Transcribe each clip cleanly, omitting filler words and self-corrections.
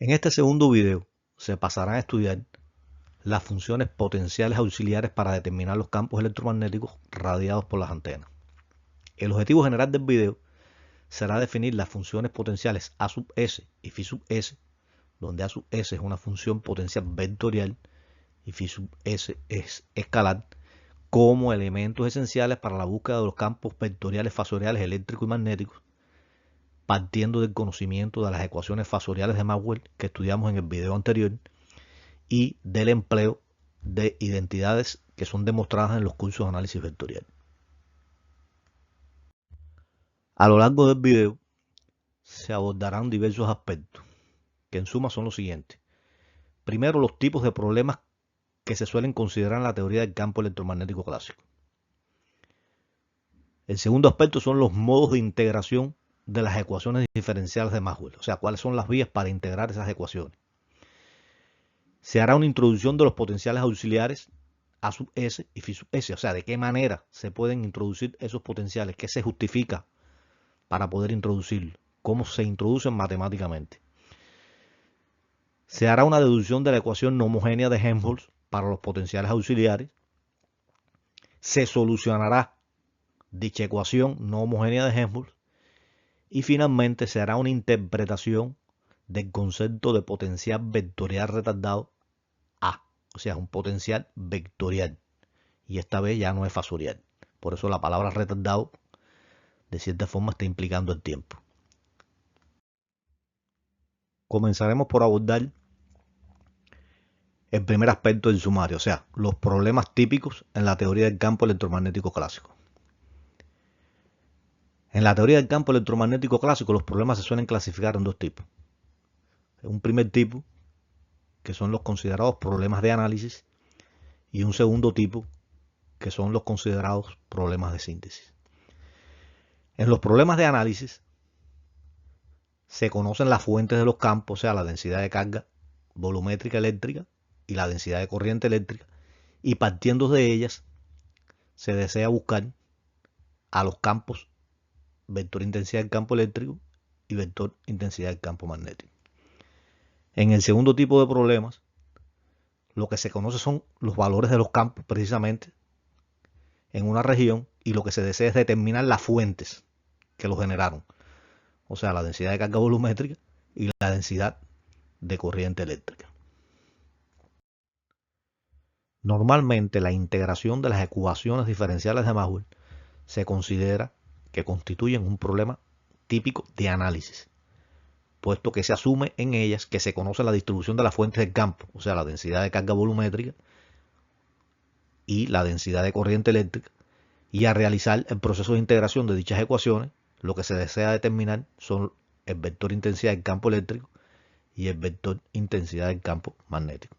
En este segundo video se pasarán a estudiar las funciones potenciales auxiliares para determinar los campos electromagnéticos radiados por las antenas. El objetivo general del video será definir las funciones potenciales A sub S y Φ sub S, donde A sub S es una función potencial vectorial y Φ sub S es escalar, como elementos esenciales para la búsqueda de los campos vectoriales fasoriales eléctricos y magnéticos, partiendo del conocimiento de las ecuaciones fasoriales de Maxwell que estudiamos en el video anterior y del empleo de identidades que son demostradas en los cursos de análisis vectorial. A lo largo del video se abordarán diversos aspectos, que en suma son los siguientes. Primero, los tipos de problemas que se suelen considerar en la teoría del campo electromagnético clásico. El segundo aspecto son los modos de integración de las ecuaciones diferenciales de Maxwell, o sea, cuáles son las vías para integrar esas ecuaciones. Se hará una introducción de los potenciales auxiliares A sub S y Φ sub S, o sea, de qué manera se pueden introducir esos potenciales, qué se justifica para poder introducirlo, cómo se introducen matemáticamente. Se hará una deducción de la ecuación no homogénea de Helmholtz para los potenciales auxiliares. Se solucionará dicha ecuación no homogénea de Helmholtz. Y finalmente se hará una interpretación del concepto de potencial vectorial retardado A, o sea, un potencial vectorial. Y esta vez ya no es fasorial. Por eso la palabra retardado de cierta forma está implicando el tiempo. Comenzaremos por abordar el primer aspecto del sumario, o sea, los problemas típicos en la teoría del campo electromagnético clásico. En la teoría del campo electromagnético clásico los problemas se suelen clasificar en dos tipos. Un primer tipo, que son los considerados problemas de análisis, y un segundo tipo, que son los considerados problemas de síntesis. En los problemas de análisis se conocen las fuentes de los campos, o sea, la densidad de carga volumétrica eléctrica y la densidad de corriente eléctrica, y partiendo de ellas se desea buscar a los campos vector intensidad del campo eléctrico y vector intensidad del campo magnético. En el segundo tipo de problemas, lo que se conoce son los valores de los campos precisamente en una región, y lo que se desea es determinar las fuentes que los generaron, o sea, la densidad de carga volumétrica y la densidad de corriente eléctrica. Normalmente la integración de las ecuaciones diferenciales de Maxwell se considera que constituyen un problema típico de análisis, puesto que se asume en ellas que se conoce la distribución de las fuentes del campo, o sea, la densidad de carga volumétrica y la densidad de corriente eléctrica, y a realizar el proceso de integración de dichas ecuaciones, lo que se desea determinar son el vector intensidad del campo eléctrico y el vector intensidad del campo magnético.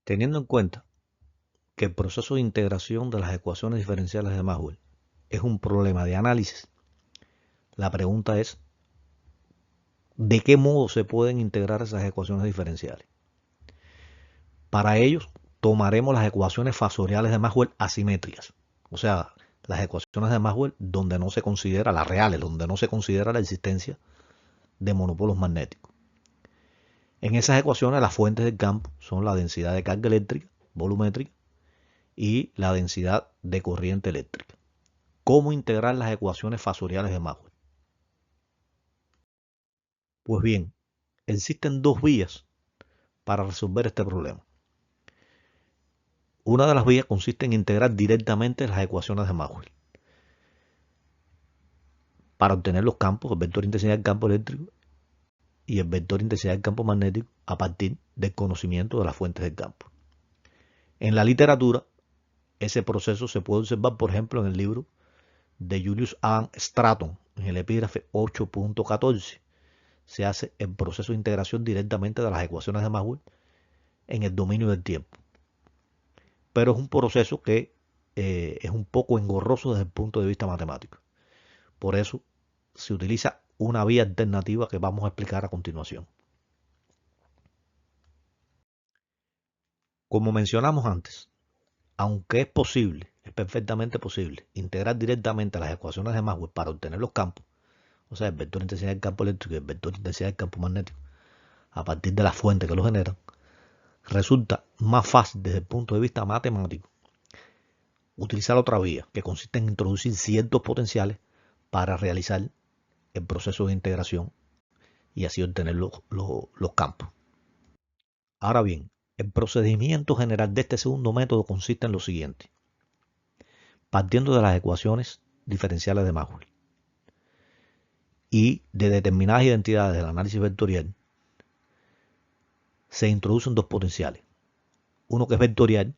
Teniendo en cuenta que el proceso de integración de las ecuaciones diferenciales de Maxwell es un problema de análisis, la pregunta es, ¿de qué modo se pueden integrar esas ecuaciones diferenciales? Para ello, tomaremos las ecuaciones fasoriales de Maxwell asimétricas, o sea, las ecuaciones de Maxwell donde no se considera, las reales, donde no se considera la existencia de monopolos magnéticos. En esas ecuaciones las fuentes del campo son la densidad de carga eléctrica, volumétrica, y la densidad de corriente eléctrica. ¿Cómo integrar las ecuaciones fasoriales de Maxwell? Pues bien, existen dos vías para resolver este problema. Una de las vías consiste en integrar directamente las ecuaciones de Maxwell para obtener los campos, el vector intensidad del campo eléctrico y el vector intensidad del campo magnético a partir del conocimiento de las fuentes del campo. En la literatura, ese proceso se puede observar, por ejemplo, en el libro de Julius Adam Stratton, en el epígrafe 8.14. Se hace el proceso de integración directamente de las ecuaciones de Maxwell en el dominio del tiempo. Pero es un proceso que es un poco engorroso desde el punto de vista matemático. Por eso se utiliza una vía alternativa que vamos a explicar a continuación. Como mencionamos antes, aunque es posible, es perfectamente posible, integrar directamente las ecuaciones de Maxwell para obtener los campos, o sea, el vector de intensidad del campo eléctrico y el vector de intensidad del campo magnético, a partir de la fuente que lo generan, resulta más fácil desde el punto de vista matemático utilizar otra vía, que consiste en introducir ciertos potenciales para realizar el proceso de integración y así obtener los campos. Ahora bien, el procedimiento general de este segundo método consiste en lo siguiente. Partiendo de las ecuaciones diferenciales de Maxwell y de determinadas identidades del análisis vectorial, se introducen dos potenciales. Uno que es vectorial,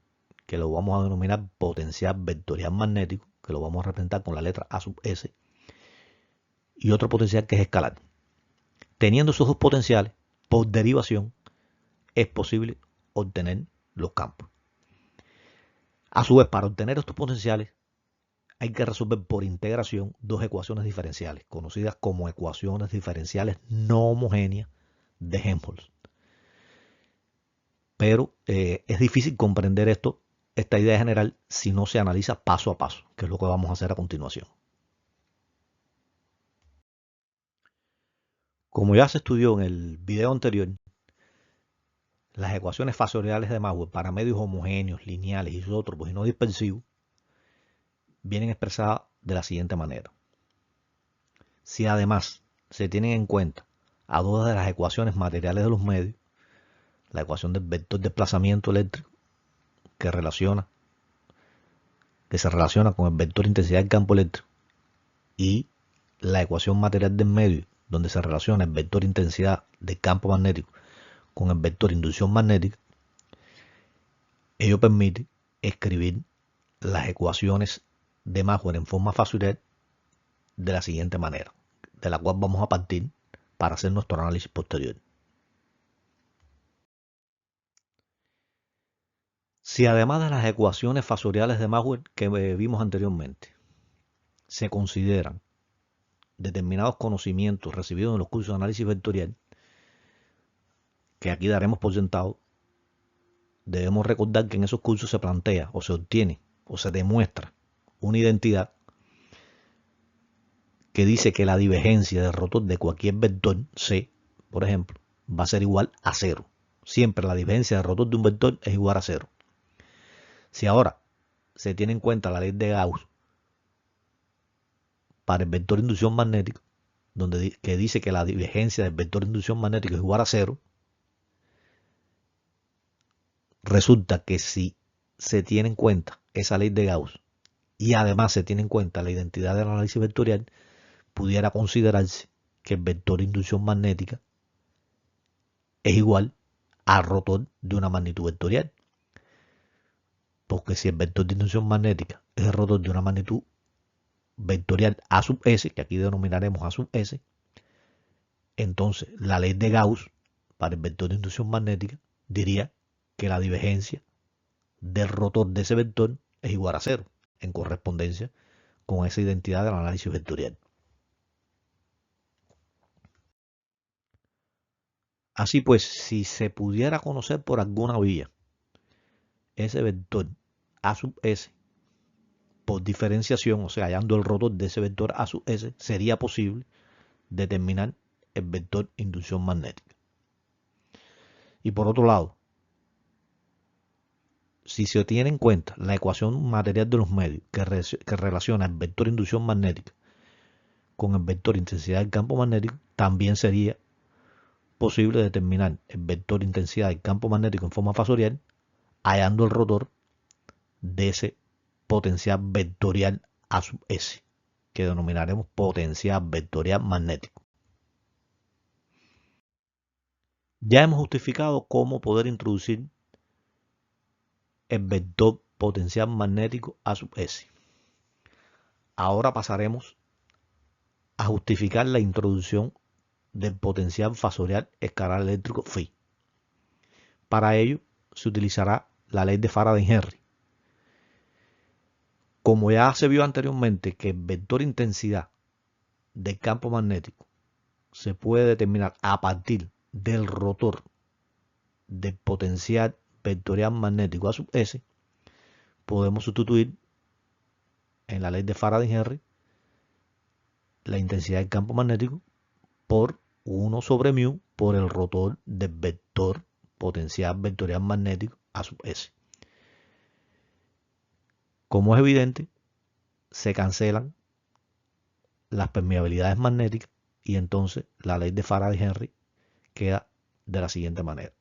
que lo vamos a denominar potencial vectorial magnético, que lo vamos a representar con la letra A sub S, y otro potencial que es escalar. Teniendo esos dos potenciales, por derivación, es posible obtener los campos. A su vez, para obtener estos potenciales, hay que resolver por integración dos ecuaciones diferenciales, conocidas como ecuaciones diferenciales no homogéneas de Helmholtz. Pero es difícil comprender esta idea general si no se analiza paso a paso, que es lo que vamos a hacer a continuación. Como ya se estudió en el video anterior, las ecuaciones fasoriales de Maxwell para medios homogéneos, lineales, isótropos y no dispersivos vienen expresadas de la siguiente manera. Si además se tienen en cuenta a dos de las ecuaciones materiales de los medios, la ecuación del vector de desplazamiento eléctrico que se relaciona con el vector de intensidad del campo eléctrico y la ecuación material del medio donde se relaciona el vector de intensidad del campo magnético con el vector de inducción magnética, ello permite escribir las ecuaciones de Maxwell en forma fasorial de la siguiente manera, de la cual vamos a partir para hacer nuestro análisis posterior. Si además de las ecuaciones fasoriales de Maxwell que vimos anteriormente, se consideran determinados conocimientos recibidos en los cursos de análisis vectorial, que aquí daremos por sentado, debemos recordar que en esos cursos se plantea o se obtiene o se demuestra una identidad que dice que la divergencia del rotor de cualquier vector C, por ejemplo, va a ser igual a cero. Siempre la divergencia del rotor de un vector es igual a cero. Si ahora se tiene en cuenta la ley de Gauss para el vector de inducción magnética, que dice que la divergencia del vector de inducción magnética es igual a cero, resulta que si se tiene en cuenta esa ley de Gauss y además se tiene en cuenta la identidad del análisis vectorial, pudiera considerarse que el vector de inducción magnética es igual al rotor de una magnitud vectorial. Porque si el vector de inducción magnética es el rotor de una magnitud vectorial A sub S, que aquí denominaremos A sub S, entonces la ley de Gauss para el vector de inducción magnética diría que la divergencia del rotor de ese vector es igual a cero, en correspondencia con esa identidad del análisis vectorial. Así pues, si se pudiera conocer por alguna vía ese vector A sub S por diferenciación, o sea, hallando el rotor de ese vector A sub S, sería posible determinar el vector inducción magnética. Y por otro lado, si se tiene en cuenta la ecuación material de los medios que relaciona el vector inducción magnética con el vector intensidad del campo magnético, también sería posible determinar el vector intensidad del campo magnético en forma fasorial, hallando el rotor de ese potencial vectorial A sub S, que denominaremos potencial vectorial magnético. Ya hemos justificado cómo poder introducir el vector potencial magnético A sub S. Ahora pasaremos a justificar la introducción del potencial fasorial escalar eléctrico phi. Para ello se utilizará la ley de Faraday-Henry. Como ya se vio anteriormente que el vector intensidad del campo magnético se puede determinar a partir del rotor del potencial vectorial magnético A sub S, podemos sustituir en la ley de Faraday-Henry la intensidad del campo magnético por 1 sobre mu por el rotor del vector potencial vectorial magnético a sub S. Como es evidente, se cancelan las permeabilidades magnéticas y entonces la ley de Faraday-Henry queda de la siguiente manera.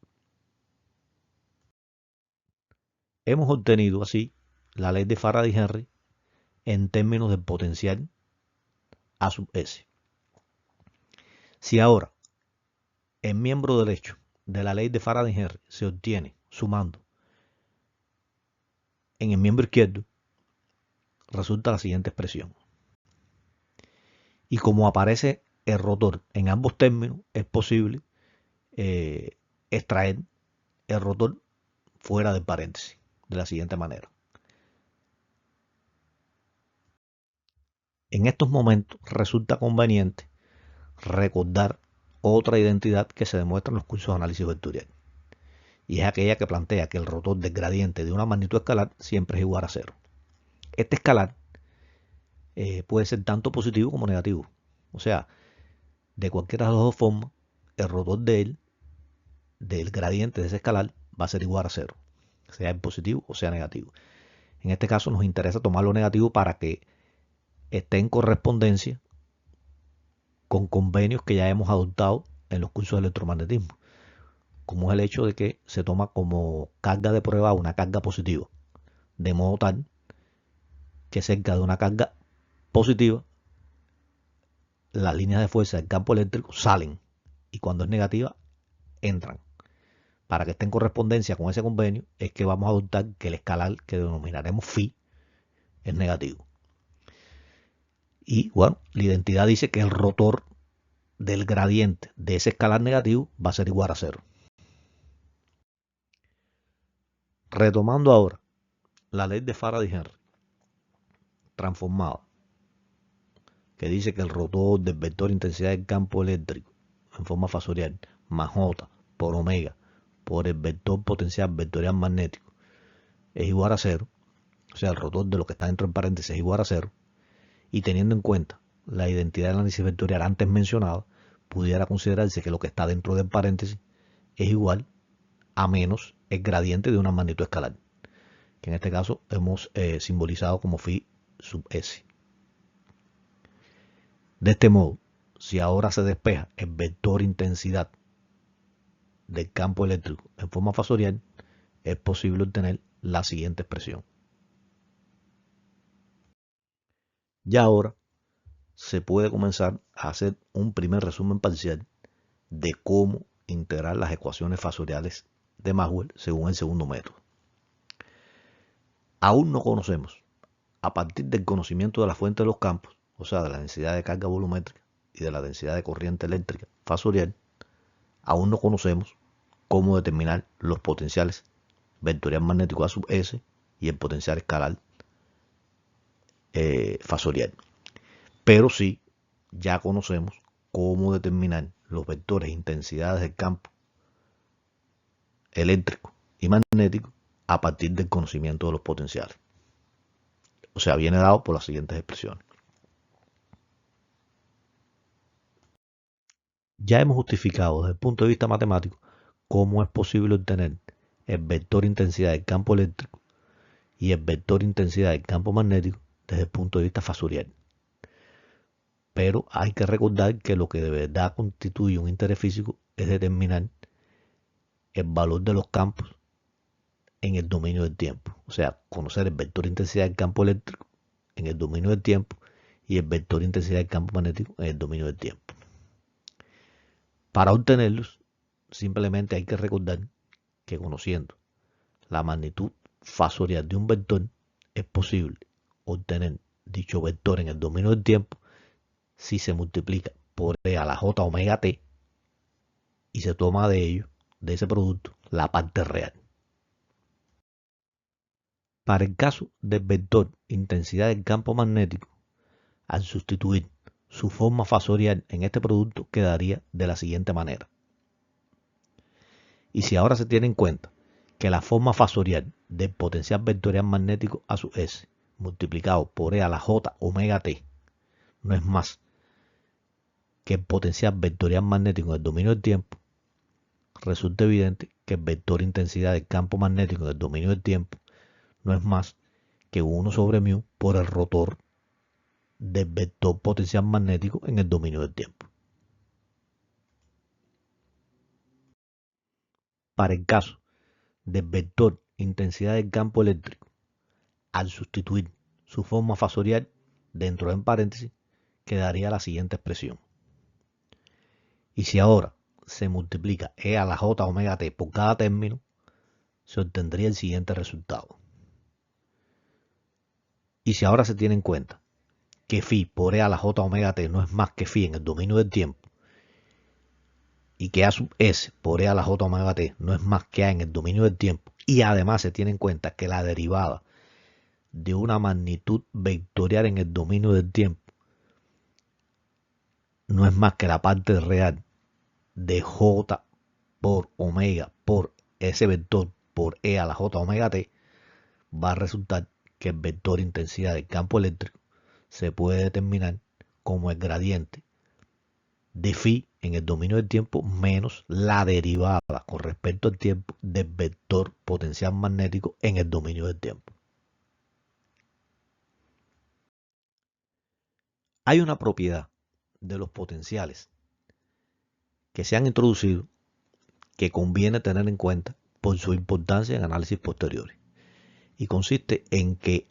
Hemos obtenido así la ley de Faraday-Henry en términos del potencial A sub S. Si ahora el miembro derecho de la ley de Faraday-Henry se obtiene sumando en el miembro izquierdo, resulta la siguiente expresión. Y como aparece el rotor en ambos términos, es posible extraer el rotor fuera del paréntesis de la siguiente manera. En estos momentos resulta conveniente recordar otra identidad que se demuestra en los cursos de análisis vectorial, y es aquella que plantea que el rotor del gradiente de una magnitud escalar siempre es igual a cero. Este escalar puede ser tanto positivo como negativo, o sea, de cualquiera de las dos formas, el rotor del gradiente de ese escalar va a ser igual a cero, sea en positivo o sea negativo. En este caso nos interesa tomar lo negativo para que esté en correspondencia con convenios que ya hemos adoptado en los cursos de electromagnetismo, como es el hecho de que se toma como carga de prueba una carga positiva, de modo tal que cerca de una carga positiva las líneas de fuerza del campo eléctrico salen y cuando es negativa entran. Para que esté en correspondencia con ese convenio es que vamos a adoptar que el escalar que denominaremos phi es negativo. Y bueno, la identidad dice que el rotor del gradiente de ese escalar negativo va a ser igual a cero. Retomando ahora la ley de Faraday-Henry transformada, que dice que el rotor del vector intensidad del campo eléctrico en forma fasorial más J por omega por el vector potencial vectorial magnético es igual a cero, o sea, el rotor de lo que está dentro del paréntesis es igual a cero, y teniendo en cuenta la identidad del análisis vectorial antes mencionada, pudiera considerarse que lo que está dentro del paréntesis es igual a menos el gradiente de una magnitud escalar, que en este caso hemos simbolizado como phi sub S. De este modo, si ahora se despeja el vector intensidad del campo eléctrico en forma fasorial, es posible obtener la siguiente expresión. Ya ahora se puede comenzar a hacer un primer resumen parcial de cómo integrar las ecuaciones fasoriales de Maxwell según el segundo método. Aún no conocemos, a partir del conocimiento de la fuente de los campos, o sea, de la densidad de carga volumétrica y de la densidad de corriente eléctrica fasorial, aún no conocemos cómo determinar los potenciales vectorial magnético A sub S y el potencial escalar fasorial. Pero sí, ya conocemos cómo determinar los vectores e intensidades del campo eléctrico y magnético a partir del conocimiento de los potenciales. O sea, viene dado por las siguientes expresiones. Ya hemos justificado desde el punto de vista matemático cómo es posible obtener el vector intensidad del campo eléctrico y el vector intensidad del campo magnético desde el punto de vista fasorial. Pero hay que recordar que lo que de verdad constituye un interés físico es determinar el valor de los campos en el dominio del tiempo. O sea, conocer el vector intensidad del campo eléctrico en el dominio del tiempo y el vector intensidad del campo magnético en el dominio del tiempo. Para obtenerlos, simplemente hay que recordar que conociendo la magnitud fasorial de un vector, es posible obtener dicho vector en el dominio del tiempo si se multiplica por e a la j omega t y se toma de ello, de ese producto, la parte real. Para el caso del vector intensidad del campo magnético, al sustituir su forma fasorial en este producto quedaría de la siguiente manera. Y si ahora se tiene en cuenta que la forma fasorial del potencial vectorial magnético a su S multiplicado por e a la j omega t no es más que el potencial vectorial magnético en el dominio del tiempo, resulta evidente que el vector intensidad del campo magnético en el dominio del tiempo no es más que 1 sobre μ por el rotor del vector potencial magnético en el dominio del tiempo. Para el caso del vector intensidad del campo eléctrico, al sustituir su forma fasorial dentro de un paréntesis, quedaría la siguiente expresión. Y si ahora se multiplica E a la J omega T por cada término, se obtendría el siguiente resultado. Y si ahora se tiene en cuenta que phi por E a la J omega T no es más que phi en el dominio del tiempo, y que A sub S por E a la J omega T no es más que A en el dominio del tiempo, y además se tiene en cuenta que la derivada de una magnitud vectorial en el dominio del tiempo no es más que la parte real de J por omega por ese vector por E a la J omega T, va a resultar que el vector intensidad del campo eléctrico se puede determinar como el gradiente de phi en el dominio del tiempo menos la derivada con respecto al tiempo del vector potencial magnético en el dominio del tiempo. Hay una propiedad de los potenciales que se han introducido que conviene tener en cuenta por su importancia en análisis posteriores, y consiste en que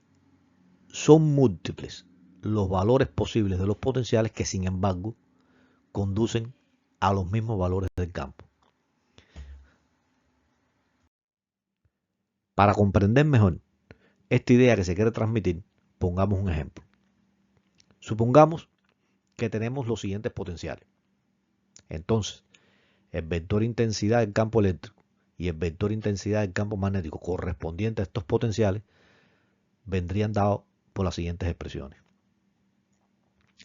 son múltiples los valores posibles de los potenciales que, sin embargo, conducen a los mismos valores del campo. Para comprender mejor esta idea que se quiere transmitir, pongamos un ejemplo. Supongamos que tenemos los siguientes potenciales. Entonces, el vector intensidad del campo eléctrico y el vector intensidad del campo magnético correspondientes a estos potenciales vendrían dados por las siguientes expresiones.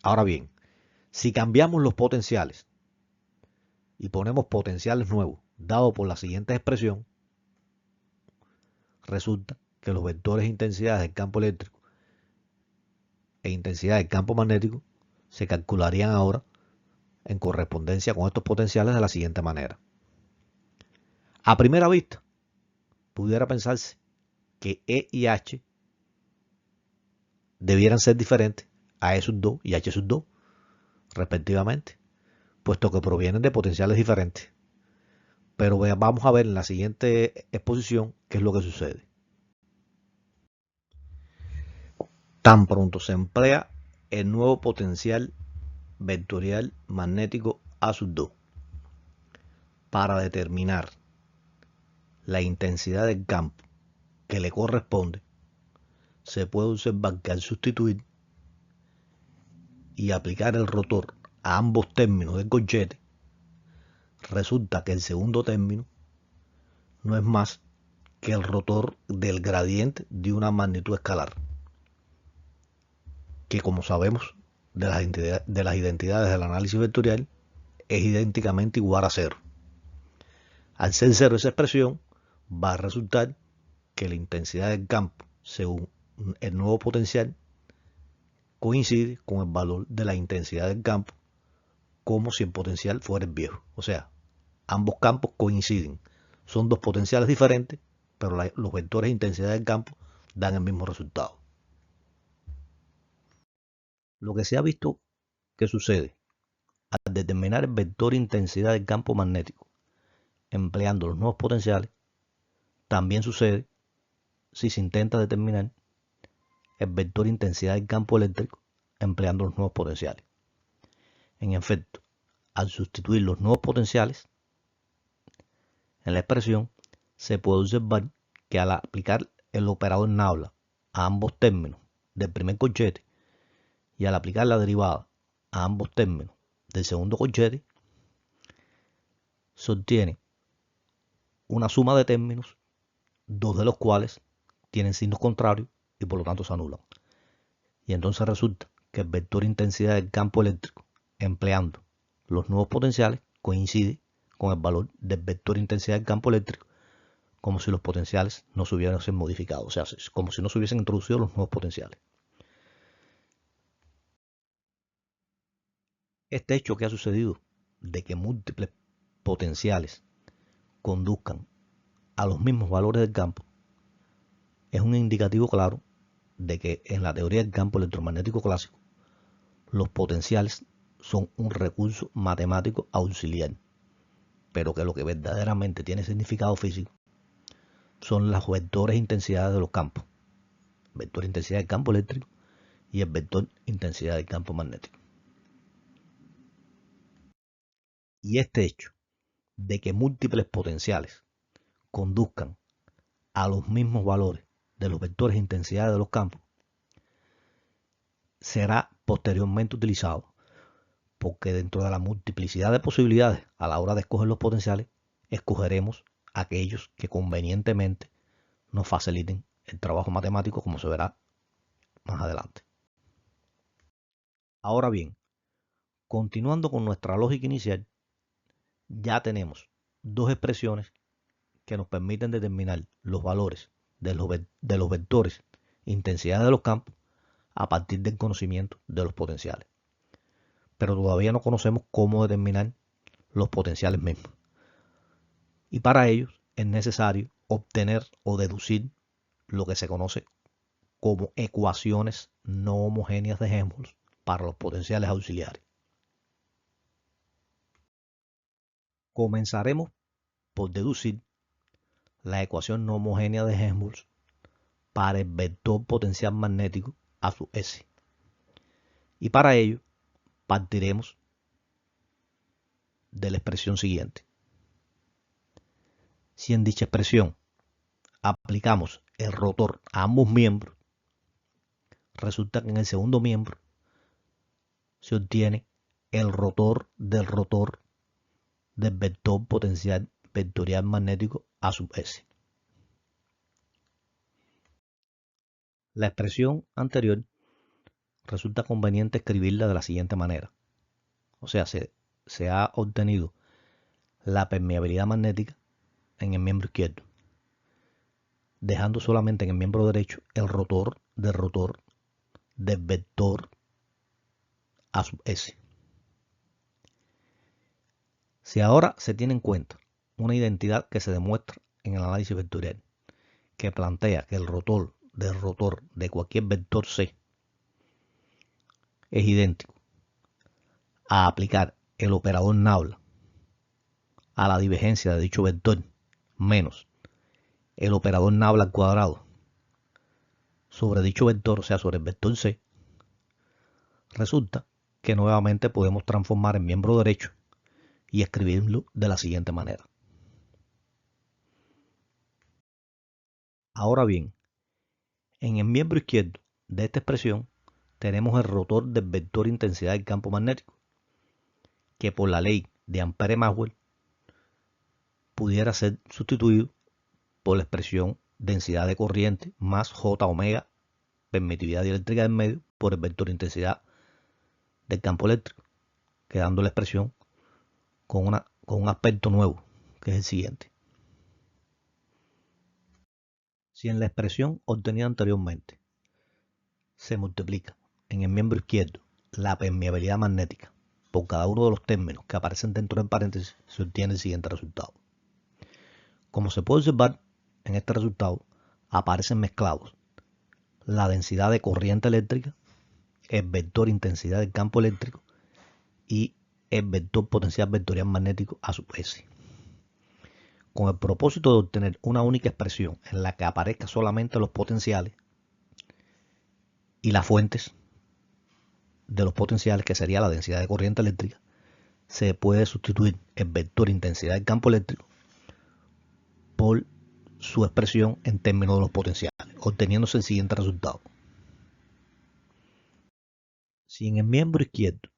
Ahora bien, si cambiamos los potenciales y ponemos potenciales nuevos dados por la siguiente expresión, resulta que los vectores intensidades del campo eléctrico e intensidad del campo magnético se calcularían ahora en correspondencia con estos potenciales de la siguiente manera. A primera vista, pudiera pensarse que E y H debieran ser diferentes a E sub 2 y H sub 2, respectivamente, puesto que provienen de potenciales diferentes. Pero vamos a ver en la siguiente exposición qué es lo que sucede. Tan pronto se emplea el nuevo potencial vectorial magnético A sub 2 para determinar la intensidad del campo que le corresponde, se puede observar que al sustituir y aplicar el rotor a ambos términos del corchete, resulta que el segundo término no es más que el rotor del gradiente de una magnitud escalar, que, como sabemos de las identidades del análisis vectorial, es idénticamente igual a cero. Al ser cero esa expresión, va a resultar que la intensidad del campo, según el nuevo potencial, coincide con el valor de la intensidad del campo, como si el potencial fuera el viejo. O sea, ambos campos coinciden. Son dos potenciales diferentes, pero los vectores de intensidad del campo dan el mismo resultado. Lo que se ha visto que sucede al determinar el vector de intensidad del campo magnético empleando los nuevos potenciales, también sucede si se intenta determinar el vector de intensidad del campo eléctrico empleando los nuevos potenciales. En efecto, al sustituir los nuevos potenciales en la expresión, se puede observar que al aplicar el operador nabla a ambos términos del primer corchete y al aplicar la derivada a ambos términos del segundo corchete, se obtiene una suma de términos, dos de los cuales tienen signos contrarios y por lo tanto se anulan. Y entonces resulta que el vector de intensidad del campo eléctrico empleando los nuevos potenciales coincide con el valor del vector de intensidad del campo eléctrico, como si los potenciales no se hubiesen modificado, o sea, como si no se hubiesen introducido los nuevos potenciales. Este hecho que ha sucedido de que múltiples potenciales conduzcan a los mismos valores del campo es un indicativo claro de que en la teoría del campo electromagnético clásico los potenciales son un recurso matemático auxiliar, pero que lo que verdaderamente tiene significado físico son los vectores e intensidades de los campos, el vector intensidad del campo eléctrico y el vector intensidad del campo magnético. Y este hecho de que múltiples potenciales conduzcan a los mismos valores de los vectores e intensidades de los campos será posteriormente utilizado porque dentro de la multiplicidad de posibilidades a la hora de escoger los potenciales, escogeremos aquellos que convenientemente nos faciliten el trabajo matemático, como se verá más adelante. Ahora bien, continuando con nuestra lógica inicial, ya tenemos dos expresiones que nos permiten determinar los valores de los vectores e intensidades de los campos a partir del conocimiento de los potenciales. Pero todavía no conocemos cómo determinar los potenciales mismos. Y para ello es necesario obtener o deducir lo que se conoce como ecuaciones no homogéneas de Helmholtz para los potenciales auxiliares. Comenzaremos por deducir la ecuación no homogénea de Helmholtz para el vector potencial magnético a su S. Y para ello partiremos de la expresión siguiente. Si en dicha expresión aplicamos el rotor a ambos miembros, resulta que en el segundo miembro se obtiene el rotor del vector potencial vectorial magnético a sub S. La expresión anterior resulta conveniente escribirla de la siguiente manera. O sea, se ha obtenido la permeabilidad magnética en el miembro izquierdo, dejando solamente en el miembro derecho el rotor del vector a sub S. Si ahora se tiene en cuenta una identidad que se demuestra en el análisis vectorial, que plantea que el rotor de cualquier vector C es idéntico a aplicar el operador Nabla a la divergencia de dicho vector menos el operador Nabla al cuadrado sobre dicho vector, o sea, sobre el vector C, resulta que nuevamente podemos transformar el miembro derecho y escribirlo de la siguiente manera. Ahora bien, en el miembro izquierdo de esta expresión tenemos el rotor del vector intensidad del campo magnético, que por la ley de Ampère-Maxwell pudiera ser sustituido por la expresión densidad de corriente más J omega, permitividad dieléctrica del medio, por el vector intensidad del campo eléctrico, quedando la expresión con un aspecto nuevo, que es el siguiente. Si en la expresión obtenida anteriormente se multiplica en el miembro izquierdo la permeabilidad magnética por cada uno de los términos que aparecen dentro del paréntesis, se obtiene el siguiente resultado. Como se puede observar, en este resultado aparecen mezclados la densidad de corriente eléctrica, el vector intensidad del campo eléctrico y el vector potencial vectorial magnético a sub S. Con el propósito de obtener una única expresión en la que aparezcan solamente los potenciales y las fuentes de los potenciales, que sería la densidad de corriente eléctrica, se puede sustituir el vector intensidad del campo eléctrico por su expresión en términos de los potenciales, obteniéndose el siguiente resultado. Si en el miembro izquierdo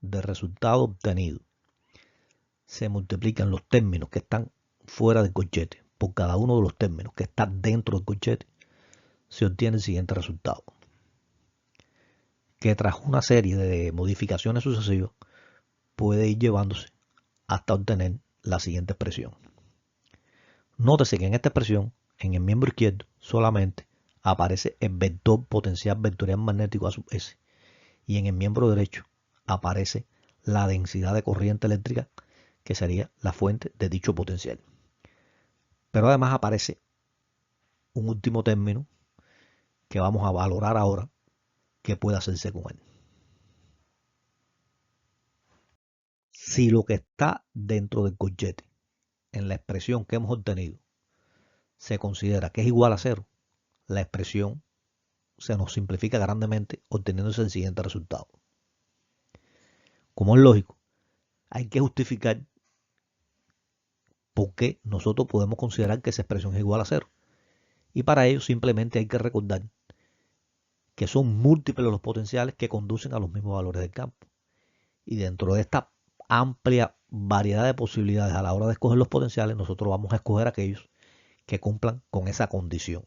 del resultado obtenido se multiplican los términos que están fuera del corchete por cada uno de los términos que están dentro del corchete, se obtiene el siguiente resultado, que tras una serie de modificaciones sucesivas puede ir llevándose hasta obtener la siguiente expresión. Nótese que en esta expresión, en el miembro izquierdo, solamente aparece el vector potencial vectorial magnético a sub S, y en el miembro derecho aparece la densidad de corriente eléctrica, que sería la fuente de dicho potencial. Pero además aparece un último término que vamos a valorar ahora qué puede hacerse con él. Si lo que está dentro del corchete, en la expresión que hemos obtenido, se considera que es igual a cero, la expresión se nos simplifica grandemente obteniéndose el siguiente resultado. Como es lógico, hay que justificar por qué nosotros podemos considerar que esa expresión es igual a cero. Y para ello simplemente hay que recordar que son múltiples los potenciales que conducen a los mismos valores del campo. Y dentro de esta amplia variedad de posibilidades a la hora de escoger los potenciales, nosotros vamos a escoger aquellos que cumplan con esa condición.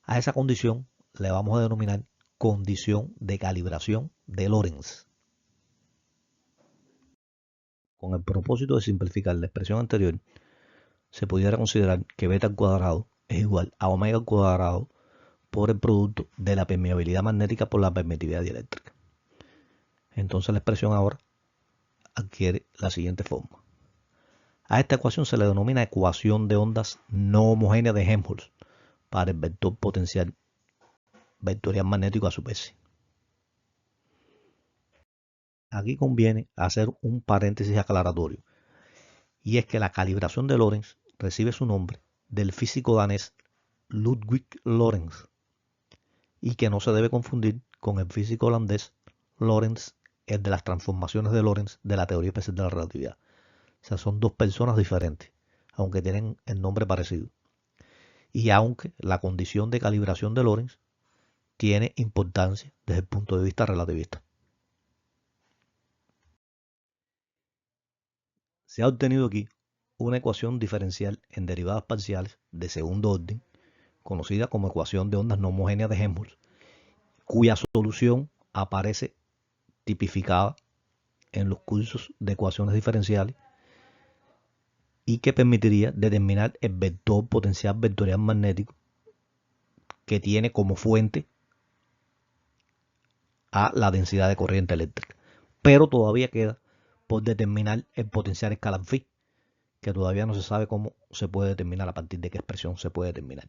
A esa condición le vamos a denominar condición de calibración de Lorentz. Con el propósito de simplificar la expresión anterior, se pudiera considerar que beta al cuadrado es igual a omega al cuadrado por el producto de la permeabilidad magnética por la permitividad dieléctrica. Entonces la expresión ahora adquiere la siguiente forma. A esta ecuación se le denomina ecuación de ondas no homogénea de Helmholtz para el vector potencial vectorial magnético a su vez. Aquí conviene hacer un paréntesis aclaratorio, y es que la calibración de Lorentz recibe su nombre del físico danés Ludwig Lorentz, y que no se debe confundir con el físico holandés Lorentz, el de las transformaciones de Lorentz de la teoría especial de la relatividad. O sea, son dos personas diferentes, aunque tienen el nombre parecido. Y aunque la condición de calibración de Lorentz tiene importancia desde el punto de vista relativista. Se ha obtenido aquí una ecuación diferencial en derivadas parciales de segundo orden, conocida como ecuación de ondas no homogéneas de Helmholtz, cuya solución aparece tipificada en los cursos de ecuaciones diferenciales y que permitiría determinar el vector potencial vectorial magnético que tiene como fuente a la densidad de corriente eléctrica. Pero todavía queda por determinar el potencial escalar phi, que todavía no se sabe cómo se puede determinar, a partir de qué expresión se puede determinar.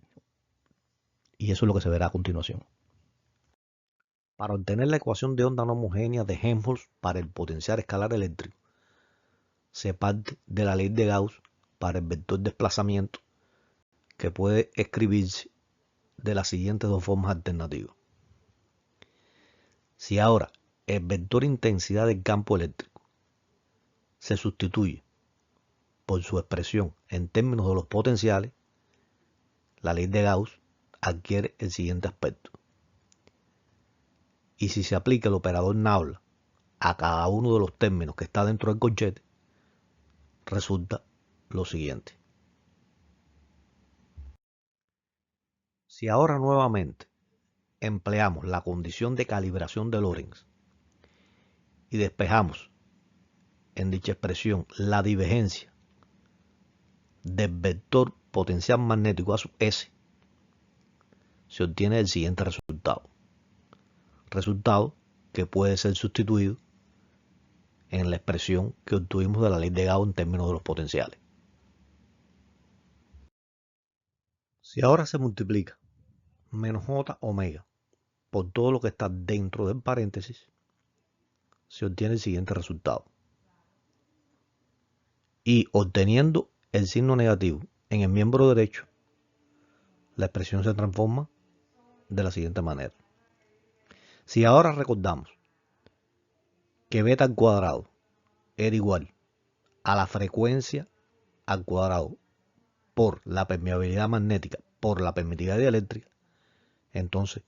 Y eso es lo que se verá a continuación. Para obtener la ecuación de onda no homogénea de Helmholtz para el potencial escalar eléctrico, se parte de la ley de Gauss para el vector desplazamiento, que puede escribirse de las siguientes dos formas alternativas. Si ahora el vector intensidad del campo eléctrico se sustituye por su expresión en términos de los potenciales, la ley de Gauss adquiere el siguiente aspecto. Y si se aplica el operador Nabla a cada uno de los términos que está dentro del corchete, resulta lo siguiente. Si ahora nuevamente empleamos la condición de calibración de Lorentz y despejamos en dicha expresión la divergencia del vector potencial magnético a sub S, se obtiene el siguiente resultado. Resultado que puede ser sustituido en la expresión que obtuvimos de la ley de Gauss en términos de los potenciales. Si ahora se multiplica menos J omega por todo lo que está dentro del paréntesis, se obtiene el siguiente resultado. Y obteniendo el signo negativo en el miembro derecho, la expresión se transforma de la siguiente manera. Si ahora recordamos que beta al cuadrado era igual a la frecuencia al cuadrado por la permeabilidad magnética por la permitividad dieléctrica, entonces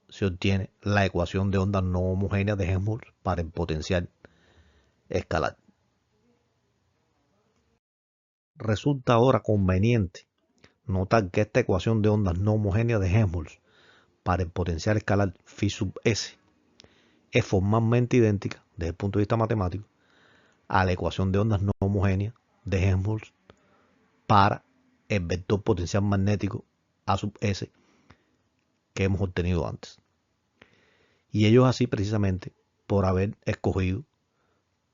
se obtiene la ecuación de ondas no homogéneas de Helmholtz para el potencial escalar. Resulta ahora conveniente notar que esta ecuación de ondas no homogéneas de Helmholtz para el potencial escalar phi sub s es formalmente idéntica desde el punto de vista matemático a la ecuación de ondas no homogéneas de Helmholtz para el vector potencial magnético A sub s que hemos obtenido antes. Y ello es así precisamente por haber escogido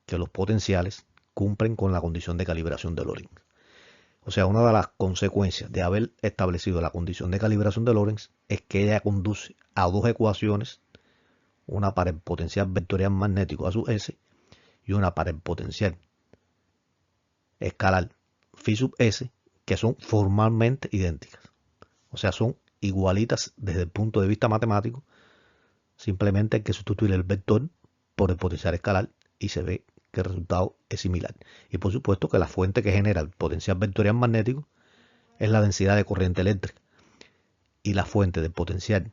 que los potenciales cumplen con la condición de calibración de Lorentz. O sea, una de las consecuencias de haber establecido la condición de calibración de Lorentz es que ella conduce a dos ecuaciones, una para el potencial vectorial magnético a su S y una para el potencial escalar phi sub S, que son formalmente idénticas. O sea, son igualitas desde el punto de vista matemático. Simplemente hay que sustituir el vector por el potencial escalar y se ve que el resultado es similar. Y por supuesto que la fuente que genera el potencial vectorial magnético es la densidad de corriente eléctrica. Y la fuente del potencial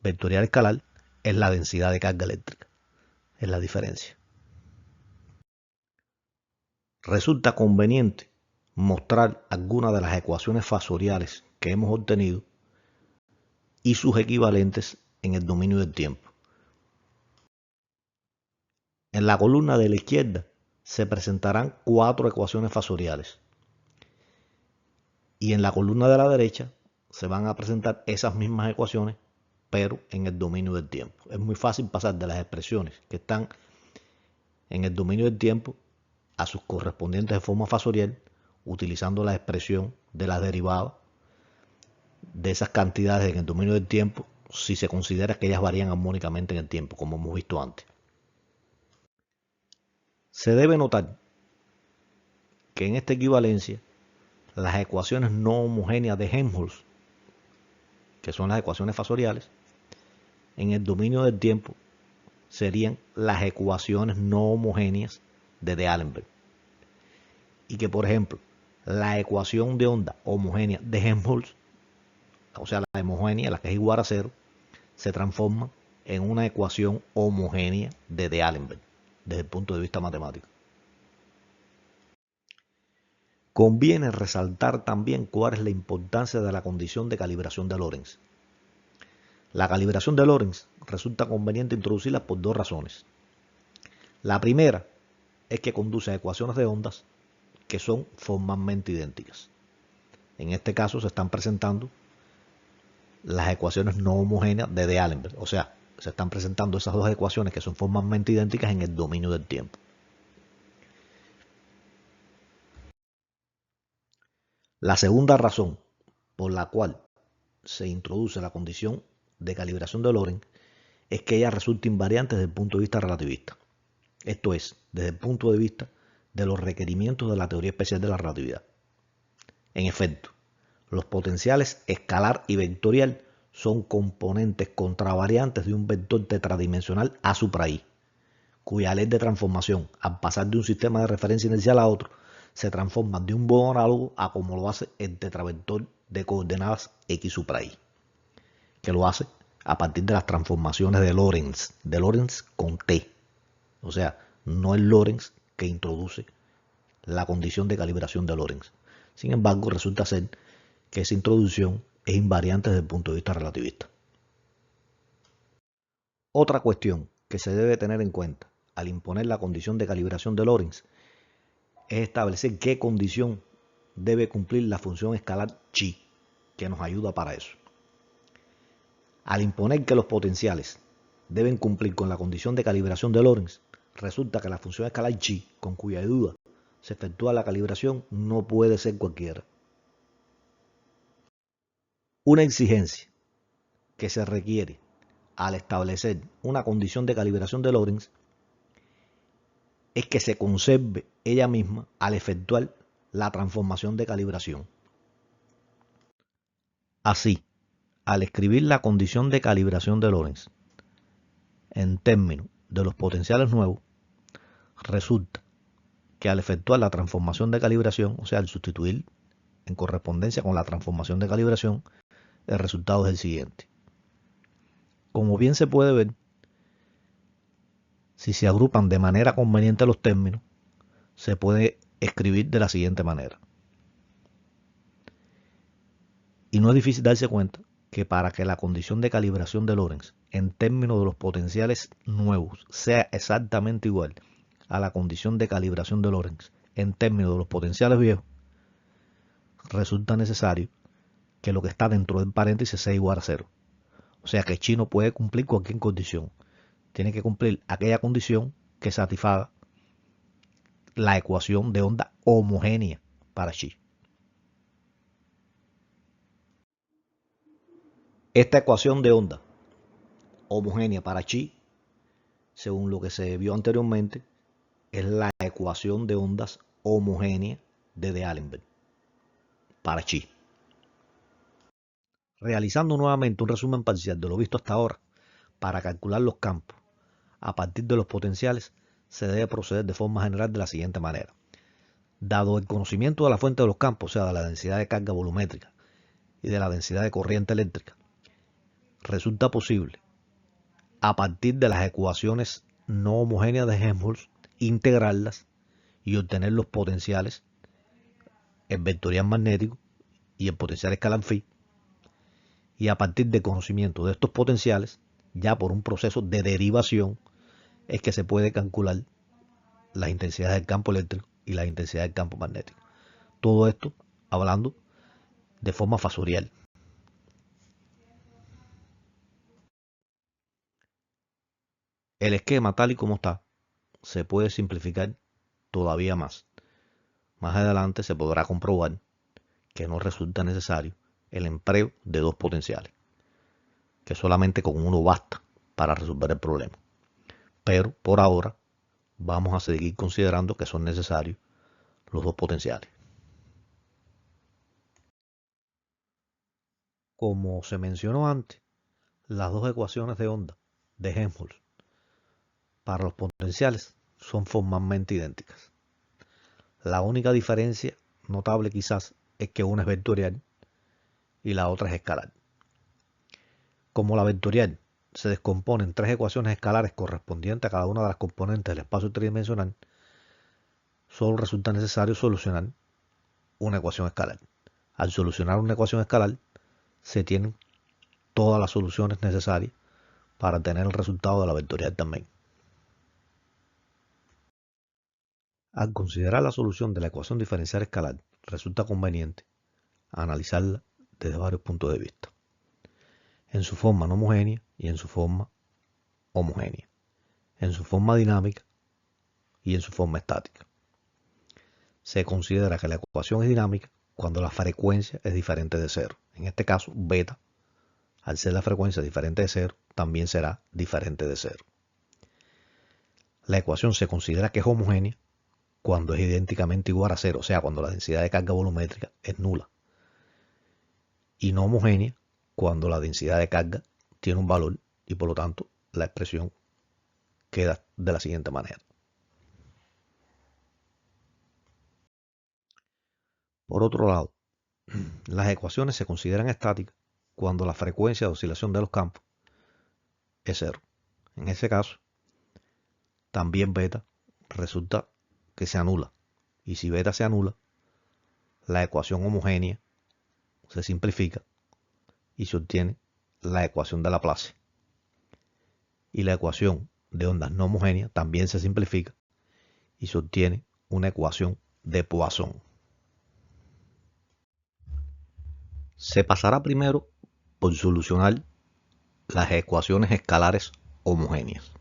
vectorial escalar es la densidad de carga eléctrica. Es la diferencia. Resulta conveniente mostrar algunas de las ecuaciones fasoriales que hemos obtenido y sus equivalentes en el dominio del tiempo. En la columna de la izquierda se presentarán 4 ecuaciones fasoriales y en la columna de la derecha se van a presentar esas mismas ecuaciones pero en el dominio del tiempo. Es muy fácil pasar de las expresiones que están en el dominio del tiempo a sus correspondientes de forma fasorial utilizando la expresión de la derivada de esas cantidades en el dominio del tiempo si se considera que ellas varían armónicamente en el tiempo, como hemos visto antes. Se debe notar que en esta equivalencia las ecuaciones no homogéneas de Helmholtz, que son las ecuaciones fasoriales, en el dominio del tiempo serían las ecuaciones no homogéneas de D'Alembert. Y que, por ejemplo, la ecuación de onda homogénea de Helmholtz, o sea, la homogénea, la que es igual a 0, se transforma en una ecuación homogénea de D'Alembert desde el punto de vista matemático. Conviene resaltar también cuál es la importancia de la condición de calibración de Lorentz. La calibración de Lorentz resulta conveniente introducirla por 2 razones. La primera es que conduce a ecuaciones de ondas que son formalmente idénticas. En este caso se están presentando las ecuaciones no homogéneas de D'Alembert, o sea, se están presentando esas dos ecuaciones que son formalmente idénticas en el dominio del tiempo. La segunda razón por la cual se introduce la condición de calibración de Lorentz es que ella resulta invariante desde el punto de vista relativista. Esto es, desde el punto de vista de los requerimientos de la teoría especial de la relatividad. En efecto, los potenciales escalar y vectorial son componentes contravariantes de un vector tetradimensional A supra I, cuya ley de transformación, al pasar de un sistema de referencia inicial a otro, se transforma de un modo análogo a como lo hace el tetravector de coordenadas X supra I, que lo hace a partir de las transformaciones de Lorentz con T. O sea, no es Lorentz que introduce la condición de calibración de Lorentz. Sin embargo, resulta ser que esa introducción es invariante desde el punto de vista relativista. Otra cuestión que se debe tener en cuenta al imponer la condición de calibración de Lorentz es establecer qué condición debe cumplir la función escalar chi, que nos ayuda para eso. Al imponer que los potenciales deben cumplir con la condición de calibración de Lorentz, resulta que la función escalar chi, con cuya ayuda se efectúa la calibración, no puede ser cualquiera. Una exigencia que se requiere al establecer una condición de calibración de Lorentz es que se conserve ella misma al efectuar la transformación de calibración. Así, al escribir la condición de calibración de Lorentz en términos de los potenciales nuevos, resulta que al efectuar la transformación de calibración, o sea, al sustituir en correspondencia con la transformación de calibración, el resultado es el siguiente. Como bien se puede ver, si se agrupan de manera conveniente los términos, se puede escribir de la siguiente manera. Y no es difícil darse cuenta que para que la condición de calibración de Lorentz en términos de los potenciales nuevos sea exactamente igual a la condición de calibración de Lorentz en términos de los potenciales viejos, resulta necesario que lo que está dentro del paréntesis sea igual a 0. O sea que chi no puede cumplir cualquier condición. Tiene que cumplir aquella condición que satisfaga la ecuación de onda homogénea para chi. Esta ecuación de onda homogénea para chi, según lo que se vio anteriormente, es la ecuación de ondas homogénea de D'Alembert para chi. Realizando nuevamente un resumen parcial de lo visto hasta ahora, para calcular los campos a partir de los potenciales, se debe proceder de forma general de la siguiente manera. Dado el conocimiento de la fuente de los campos, o sea, de la densidad de carga volumétrica y de la densidad de corriente eléctrica, resulta posible, a partir de las ecuaciones no homogéneas de Helmholtz, integrarlas y obtener los potenciales, el vectorial magnético y el potencial escalar phi. Y a partir del conocimiento de estos potenciales, ya por un proceso de derivación, es que se puede calcular las intensidades del campo eléctrico y las intensidades del campo magnético. Todo esto hablando de forma fasorial. El esquema tal y como está se puede simplificar todavía más. Más adelante se podrá comprobar que no resulta necesario el empleo de dos potenciales, que solamente con uno basta para resolver el problema. Pero por ahora vamos a seguir considerando que son necesarios los dos potenciales. Como se mencionó antes, las dos ecuaciones de onda de Helmholtz para los potenciales son formalmente idénticas. La única diferencia notable quizás es que una es vectorial y la otra es escalar. Como la vectorial se descompone en tres ecuaciones escalares correspondientes a cada una de las componentes del espacio tridimensional, solo resulta necesario solucionar una ecuación escalar. Al solucionar una ecuación escalar, se tienen todas las soluciones necesarias para tener el resultado de la vectorial también. Al considerar la solución de la ecuación diferencial escalar, resulta conveniente analizarla desde varios puntos de vista, en su forma no homogénea y en su forma homogénea, en su forma dinámica y en su forma estática. Se considera que la ecuación es dinámica cuando la frecuencia es diferente de cero. En este caso, beta, al ser la frecuencia diferente de cero, también será diferente de cero. La ecuación se considera que es homogénea cuando es idénticamente igual a cero, o sea, cuando la densidad de carga volumétrica es nula. Y no homogénea cuando la densidad de carga tiene un valor y por lo tanto la expresión queda de la siguiente manera. Por otro lado, las ecuaciones se consideran estáticas cuando la frecuencia de oscilación de los campos es cero. En ese caso, también beta resulta que se anula. Y si beta se anula, la ecuación homogénea se simplifica y se obtiene la ecuación de Laplace. Y la ecuación de ondas no homogéneas también se simplifica y se obtiene una ecuación de Poisson. Se pasará primero por solucionar las ecuaciones escalares homogéneas.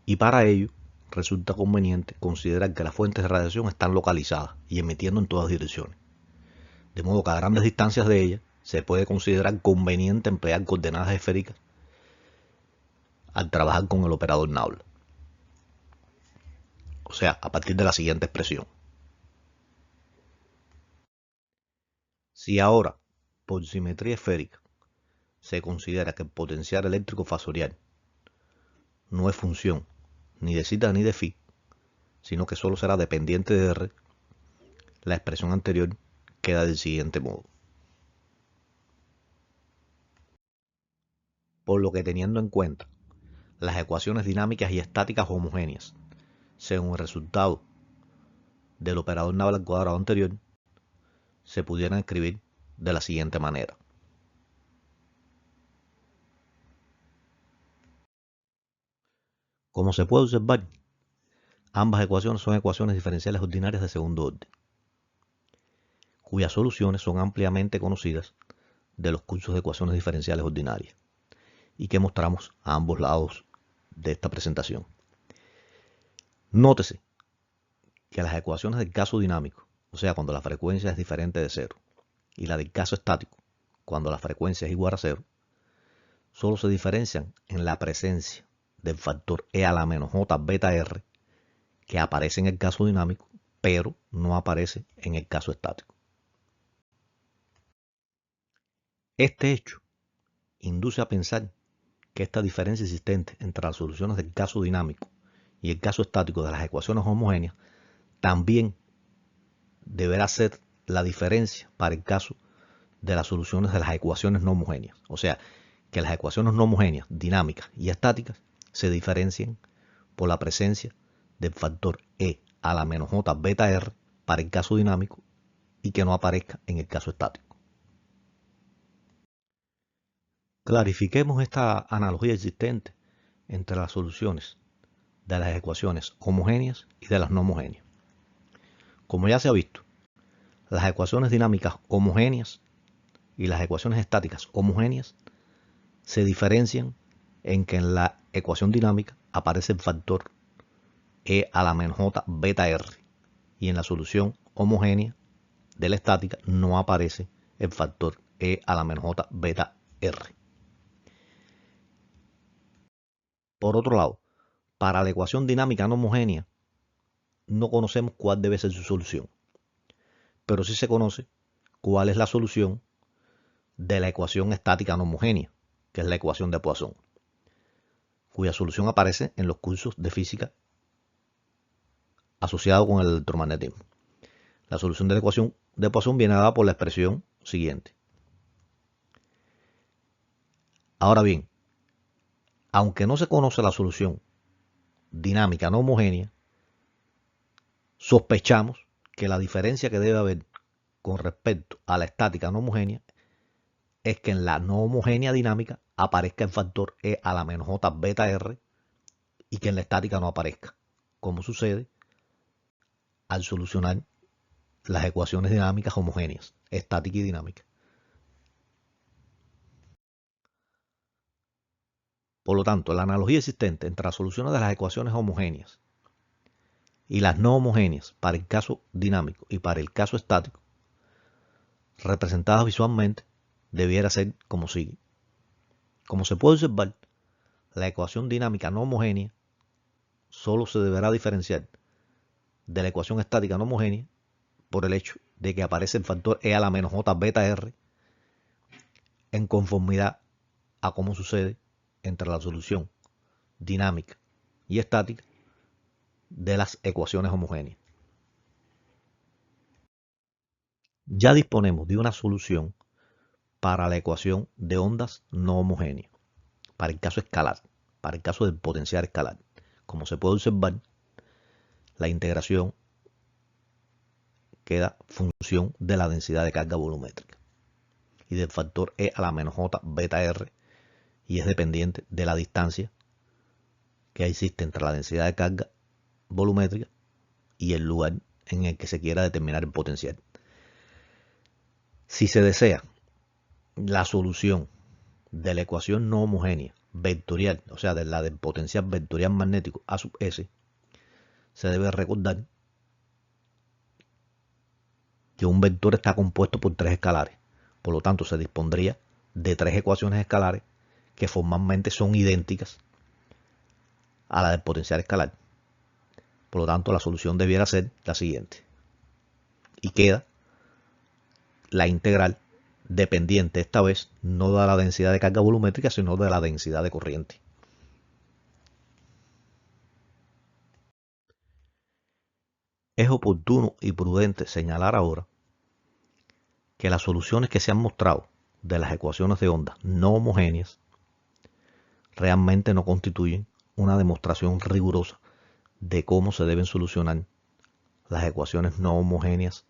Y para ello resulta conveniente considerar que las fuentes de radiación están localizadas y emitiendo en todas direcciones. De modo que a grandes distancias de ellas se puede considerar conveniente emplear coordenadas esféricas al trabajar con el operador Naul. O sea, a partir de la siguiente expresión. Si ahora, por simetría esférica, se considera que el potencial eléctrico fasorial no es función ni de zeta ni de phi, sino que solo será dependiente de R, la expresión anterior queda del siguiente modo. Por lo que teniendo en cuenta las ecuaciones dinámicas y estáticas homogéneas, según el resultado del operador Naul al cuadrado anterior, se pudieran escribir de la siguiente manera. Como se puede observar, ambas ecuaciones son ecuaciones diferenciales ordinarias de segundo orden, cuyas soluciones son ampliamente conocidas de los cursos de ecuaciones diferenciales ordinarias y que mostramos a ambos lados de esta presentación. Nótese que las ecuaciones del caso dinámico, o sea, cuando la frecuencia es diferente de cero, y la del caso estático, cuando la frecuencia es igual a cero, solo se diferencian en la presencia del factor e a la menos j beta r, que aparece en el caso dinámico, pero no aparece en el caso estático. Este hecho induce a pensar que esta diferencia existente entre las soluciones del caso dinámico y el caso estático de las ecuaciones homogéneas también deberá ser la diferencia para el caso de las soluciones de las ecuaciones no homogéneas. O sea, que las ecuaciones no homogéneas, dinámicas y estáticas, se diferencien por la presencia del factor e a la menos j beta r para el caso dinámico y que no aparezca en el caso estático. Clarifiquemos esta analogía existente entre las soluciones de las ecuaciones homogéneas y de las no homogéneas. Como ya se ha visto, las ecuaciones dinámicas homogéneas y las ecuaciones estáticas homogéneas se diferencian en que en la ecuación dinámica aparece el factor e a la menos j beta r y en la solución homogénea de la estática no aparece el factor e a la menos j beta r. Por otro lado, para la ecuación dinámica no homogénea no conocemos cuál debe ser su solución, pero sí se conoce cuál es la solución de la ecuación estática no homogénea, que es la ecuación de Poisson, cuya solución aparece en los cursos de física asociado con el electromagnetismo. La solución de la ecuación de Poisson viene dada por la expresión siguiente. Ahora bien, aunque no se conoce la solución dinámica no homogénea, sospechamos que la diferencia que debe haber con respecto a la estática no homogénea es que en la no homogénea dinámica aparezca el factor e a la menos j beta r y que en la estática no aparezca, como sucede al solucionar las ecuaciones dinámicas homogéneas, estática y dinámica. Por lo tanto, la analogía existente entre las soluciones de las ecuaciones homogéneas y las no homogéneas para el caso dinámico y para el caso estático, representadas visualmente, debiera ser como sigue. Como se puede observar, la ecuación dinámica no homogénea solo se deberá diferenciar de la ecuación estática no homogénea por el hecho de que aparece el factor e a la menos j beta r en conformidad a cómo sucede entre la solución dinámica y estática de las ecuaciones homogéneas. Ya disponemos de una solución para la ecuación de ondas no homogéneas, para el caso escalar, para el caso del potencial escalar. Como se puede observar, la integración queda función de la densidad de carga volumétrica y del factor e a la menos j beta r, y es dependiente de la distancia que existe entre la densidad de carga volumétrica y el lugar en el que se quiera determinar el potencial. Si se desea la solución de la ecuación no homogénea vectorial, o sea, de la del potencial vectorial magnético A sub S, se debe recordar que un vector está compuesto por tres escalares. Por lo tanto, se dispondría de tres ecuaciones escalares que formalmente son idénticas a la del potencial escalar. Por lo tanto, la solución debiera ser la siguiente. Y queda la integral dependiente, esta vez, no de la densidad de carga volumétrica, sino de la densidad de corriente. Es oportuno y prudente señalar ahora que las soluciones que se han mostrado de las ecuaciones de ondas no homogéneas realmente no constituyen una demostración rigurosa de cómo se deben solucionar las ecuaciones no homogéneas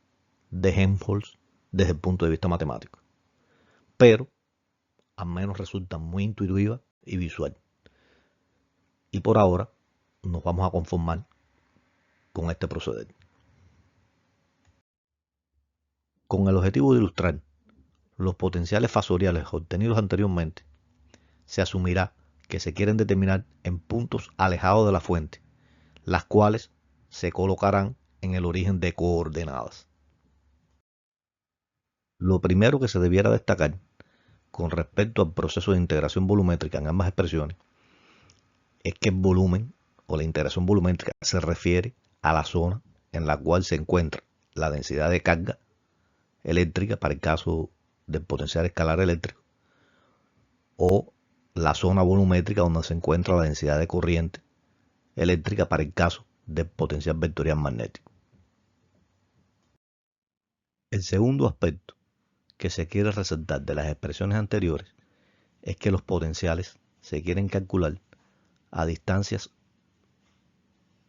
de Helmholtz desde el punto de vista matemático, pero al menos resultan muy intuitiva y visual. Y por ahora nos vamos a conformar con este proceder. Con el objetivo de ilustrar los potenciales fasoriales obtenidos anteriormente, se asumirá que se quieren determinar en puntos alejados de la fuente, las cuales se colocarán en el origen de coordenadas. Lo primero que se debiera destacar con respecto al proceso de integración volumétrica en ambas expresiones es que el volumen o la integración volumétrica se refiere a la zona en la cual se encuentra la densidad de carga eléctrica para el caso del potencial escalar eléctrico o la zona volumétrica donde se encuentra la densidad de corriente eléctrica para el caso del potencial vectorial magnético. El segundo aspecto que se quiere resaltar de las expresiones anteriores es que los potenciales se quieren calcular a distancias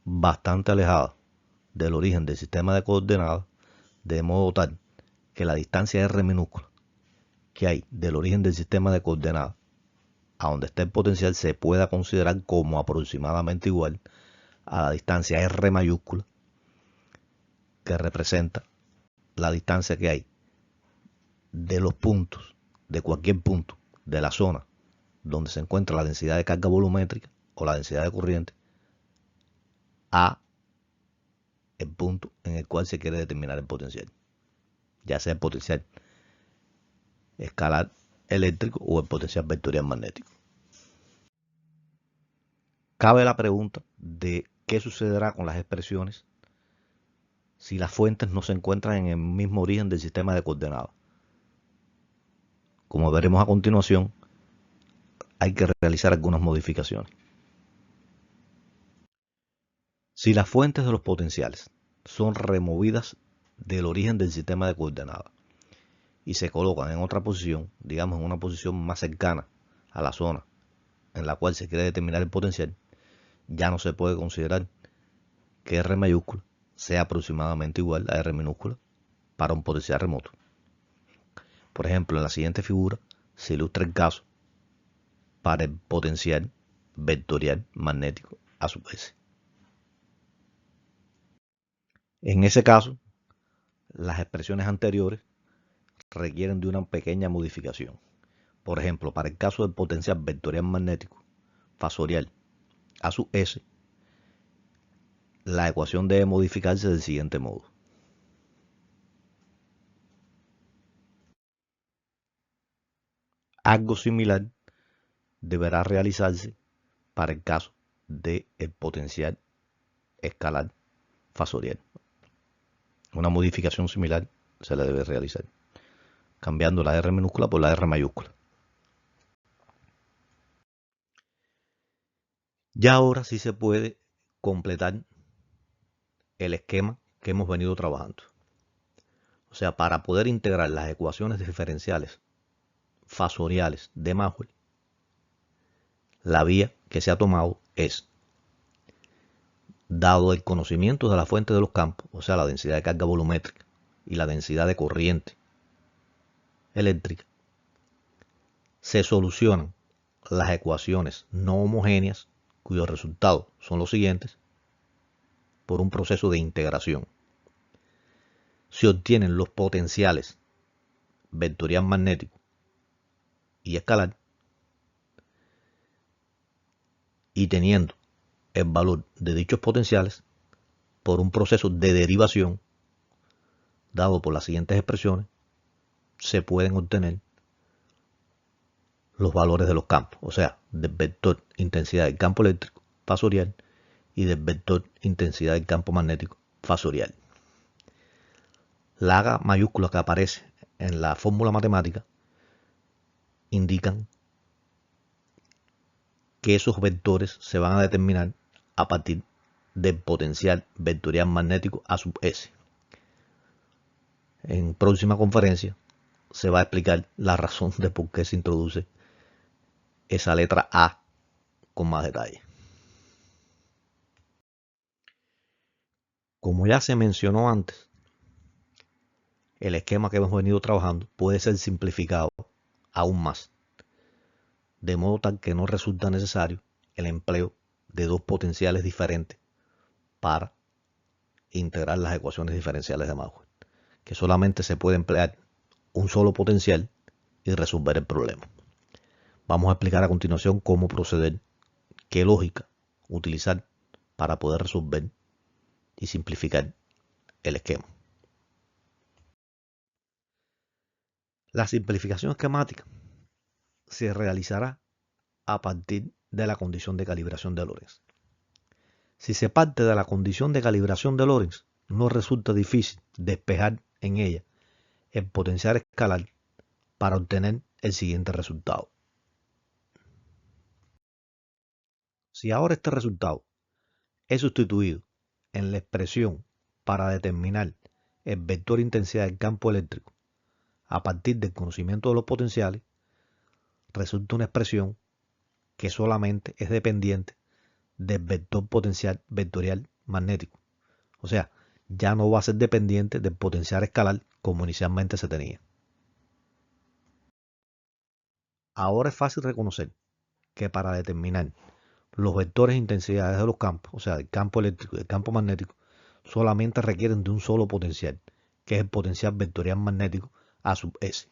bastante alejadas del origen del sistema de coordenadas, de modo tal que la distancia R minúscula que hay del origen del sistema de coordenadas a donde está el potencial se pueda considerar como aproximadamente igual a la distancia R mayúscula que representa la distancia que hay de los puntos, de cualquier punto de la zona donde se encuentra la densidad de carga volumétrica o la densidad de corriente a el punto en el cual se quiere determinar el potencial, ya sea el potencial escalar eléctrico o el potencial vectorial magnético. Cabe la pregunta de qué sucederá con las expresiones si las fuentes no se encuentran en el mismo origen del sistema de coordenadas. Como veremos a continuación, hay que realizar algunas modificaciones. Si las fuentes de los potenciales son removidas del origen del sistema de coordenadas y se colocan en otra posición, digamos en una posición más cercana a la zona en la cual se quiere determinar el potencial, ya no se puede considerar que R mayúscula sea aproximadamente igual a R minúscula para un potencial remoto. Por ejemplo, en la siguiente figura se ilustra el caso para el potencial vectorial magnético a su vez. En ese caso, las expresiones anteriores requieren de una pequeña modificación. Por ejemplo, para el caso del potencial vectorial magnético fasorial a su S, la ecuación debe modificarse del siguiente modo. Algo similar deberá realizarse para el caso del potencial escalar fasorial. Una modificación similar se le debe realizar, cambiando la R minúscula por la R mayúscula. Ya ahora sí se puede completar el esquema que hemos venido trabajando. O sea, para poder integrar las ecuaciones diferenciales fasoriales de Maxwell, la vía que se ha tomado es, dado el conocimiento de la fuente de los campos, o sea, la densidad de carga volumétrica y la densidad de corriente eléctrica, se solucionan las ecuaciones no homogéneas cuyos resultados son los siguientes por un proceso de integración. Se obtienen los potenciales vectorial magnético y escalar, y teniendo el valor de dichos potenciales por un proceso de derivación dado por las siguientes expresiones, se pueden obtener los valores de los campos, o sea, del vector intensidad del campo eléctrico fasorial y del vector intensidad del campo magnético fasorial. La H mayúscula que aparece en la fórmula matemática indican que esos vectores se van a determinar a partir del potencial vectorial magnético a sub S. En próxima conferencia se va a explicar la razón de por qué se introduce esa letra A con más detalle. Como ya se mencionó antes, el esquema que hemos venido trabajando puede ser simplificado aún más, de modo tal que no resulta necesario el empleo de dos potenciales diferentes para integrar las ecuaciones diferenciales de Maxwell, que solamente se puede emplear un solo potencial y resolver el problema. Vamos a explicar a continuación cómo proceder, qué lógica utilizar para poder resolver y simplificar el esquema. La simplificación esquemática se realizará a partir de la condición de calibración de Lorentz. Si se parte de la condición de calibración de Lorentz, no resulta difícil despejar en ella el potencial escalar para obtener el siguiente resultado. Si ahora este resultado es sustituido en la expresión para determinar el vector intensidad del campo eléctrico a partir del conocimiento de los potenciales, resulta una expresión que solamente es dependiente del vector potencial vectorial magnético. O sea, ya no va a ser dependiente del potencial escalar como inicialmente se tenía. Ahora es fácil reconocer que para determinar los vectores e intensidades de los campos, o sea, del campo eléctrico y del campo magnético, solamente requieren de un solo potencial, que es el potencial vectorial magnético A sub S.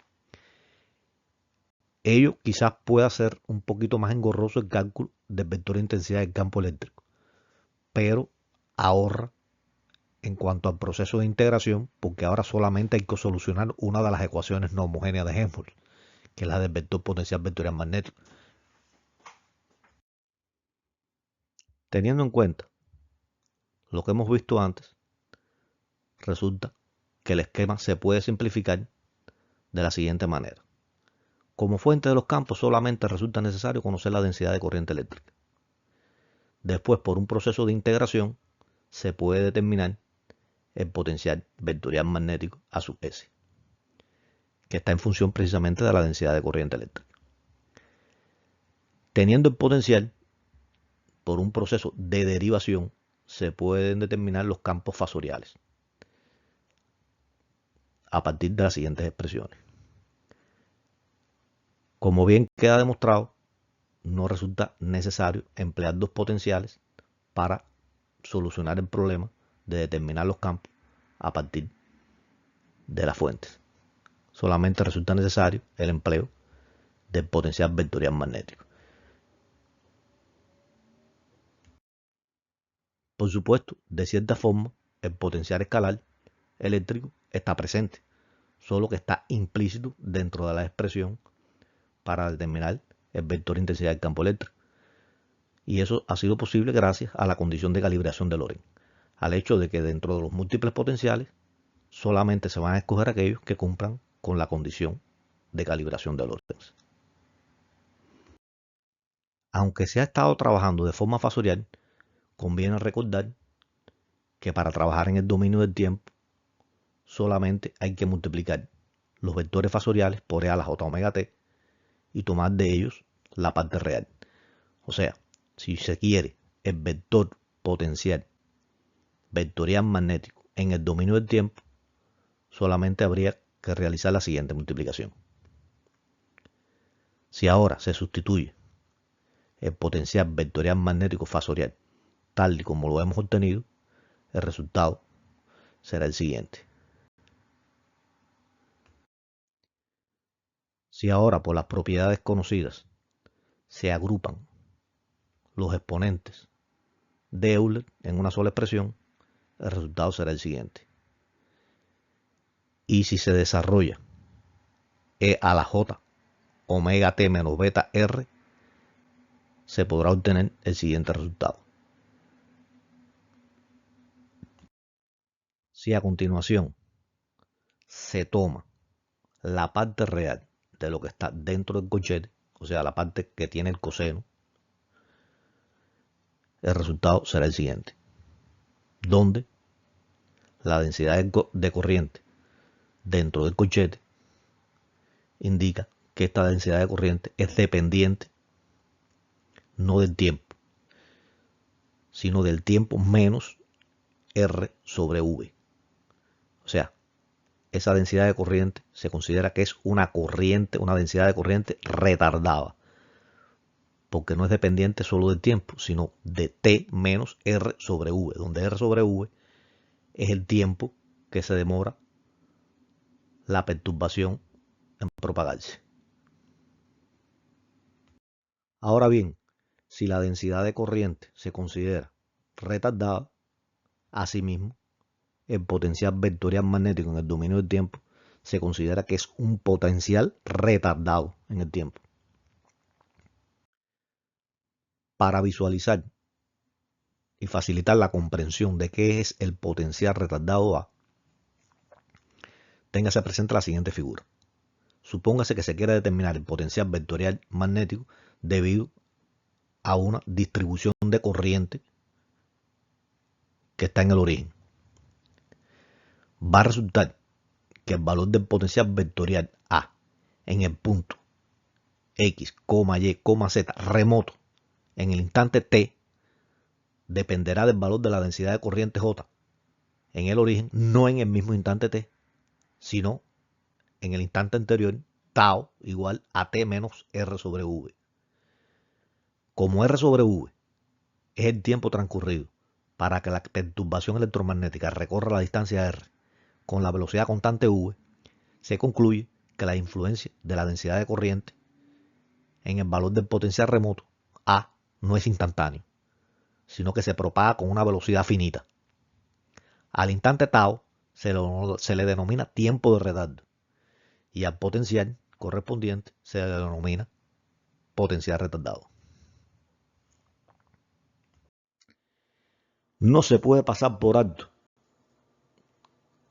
Ello quizás pueda ser un poquito más engorroso el cálculo del vector de intensidad del campo eléctrico, pero ahorra en cuanto al proceso de integración, porque ahora solamente hay que solucionar una de las ecuaciones no homogéneas de Helmholtz, que es la del vector potencial vectorial magnético. Teniendo en cuenta lo que hemos visto antes, resulta que el esquema se puede simplificar de la siguiente manera. Como fuente de los campos solamente resulta necesario conocer la densidad de corriente eléctrica. Después, por un proceso de integración, se puede determinar el potencial vectorial magnético A sub S, que está en función precisamente de la densidad de corriente eléctrica. Teniendo el potencial, por un proceso de derivación, se pueden determinar los campos fasoriales a partir de las siguientes expresiones. Como bien queda demostrado, no resulta necesario emplear dos potenciales para solucionar el problema de determinar los campos a partir de las fuentes. Solamente resulta necesario el empleo del potencial vectorial magnético. Por supuesto, de cierta forma, el potencial escalar eléctrico está presente, solo que está implícito dentro de la expresión para determinar el vector de intensidad del campo eléctrico. Y eso ha sido posible gracias a la condición de calibración de Lorentz, al hecho de que dentro de los múltiples potenciales solamente se van a escoger aquellos que cumplan con la condición de calibración de Lorentz. Aunque se ha estado trabajando de forma fasorial, conviene recordar que para trabajar en el dominio del tiempo solamente hay que multiplicar los vectores fasoriales por E a la j omega t y tomar de ellos la parte real. O sea, si se quiere el vector potencial vectorial magnético en el dominio del tiempo, solamente habría que realizar la siguiente multiplicación. Si ahora se sustituye el potencial vectorial magnético fasorial tal y como lo hemos obtenido, el resultado será el siguiente. Si ahora por las propiedades conocidas se agrupan los exponentes de Euler en una sola expresión, el resultado será el siguiente. Y si se desarrolla E a la j omega t menos beta r, se podrá obtener el siguiente resultado. Si a continuación se toma la parte real de lo que está dentro del corchete, o sea, la parte que tiene el coseno, el resultado será el siguiente, donde la densidad de corriente dentro del corchete indica que esta densidad de corriente es dependiente no del tiempo, sino del tiempo menos R sobre V. O sea, esa densidad de corriente se considera que es una corriente, una densidad de corriente retardada, porque no es dependiente solo del tiempo, sino de T menos R sobre V, donde R sobre V es el tiempo que se demora la perturbación en propagarse. Ahora bien, si la densidad de corriente se considera retardada, asimismo, el potencial vectorial magnético en el dominio del tiempo, se considera que es un potencial retardado en el tiempo. Para visualizar y facilitar la comprensión de qué es el potencial retardado A, téngase presente la siguiente figura. Supóngase que se quiere determinar el potencial vectorial magnético debido a una distribución de corriente que está en el origen. Va a resultar que el valor del potencial vectorial A en el punto X, Y, Z remoto en el instante T dependerá del valor de la densidad de corriente J en el origen, no en el mismo instante T, sino en el instante anterior, tau igual a T menos R sobre V. Como R sobre V es el tiempo transcurrido para que la perturbación electromagnética recorra la distancia R con la velocidad constante V, se concluye que la influencia de la densidad de corriente en el valor del potencial remoto A no es instantáneo, sino que se propaga con una velocidad finita. Al instante tau se le denomina tiempo de retardo y al potencial correspondiente se le denomina potencial retardado. No se puede pasar por alto